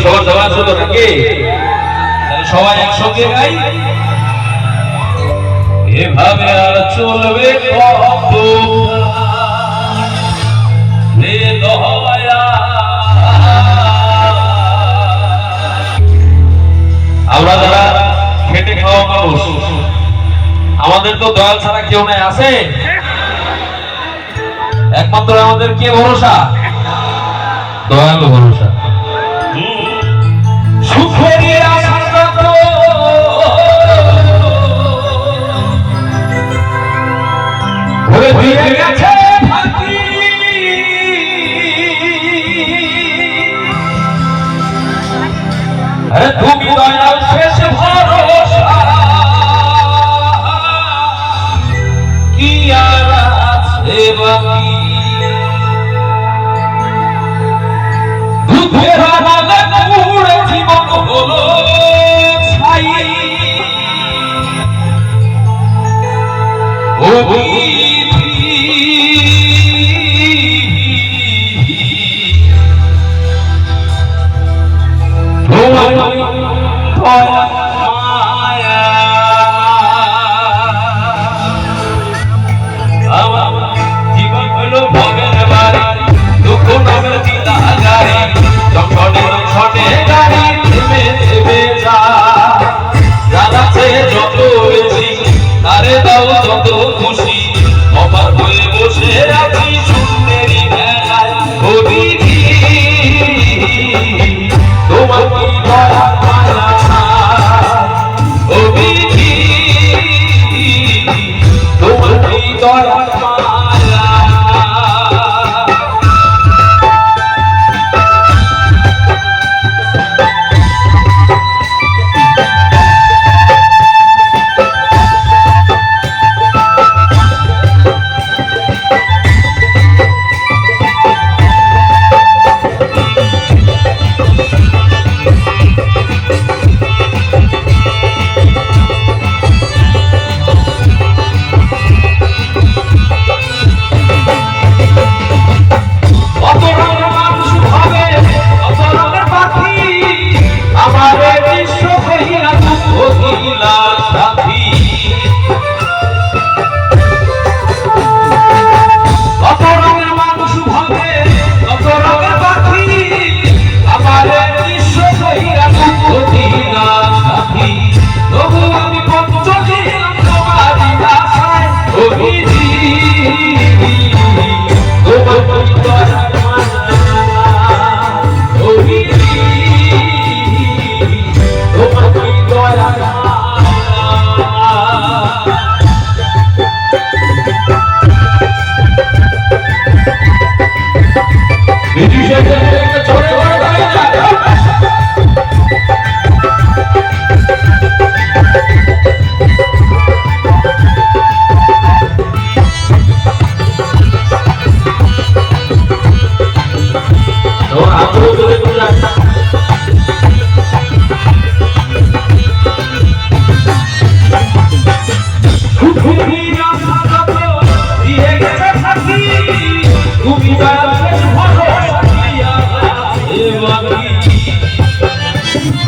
সবার দেওয়া ছিল নাকি? সবাই একসঙ্গে গাই। এভাবে আর চলবে কত দয়া। আমরা যারা খেটে খাওয়া মানুষ, আমাদের তো দয়াল ছাড়া কেউ নাই, আছে? একমাত্র আমাদের কে ভরসা? দয়াল ভরসা। সুখের আশা ভরে দিয়ে গেছে ফাঁকি, তুমি দয়াল শেষ ভরসা, কি আর আছে বাকি? দুঃখের আগুনে পুড়ে জীবন হলো ছাই, ও জীবন হলো ভবের বাড়ি, দুঃখ নামের দিলা গাড়ি, যখনে ছটে গাড়ি থেমে থেমে যা, জানাচ্ছে যত বেশি তারে দাও যত খুশি, অবাক হয়ে বসে আছি সুন্দরী মেলায়। হবিবি তোমার কি দয়া মায়া, হবিবি তোমার কি দয়া মায়া। Who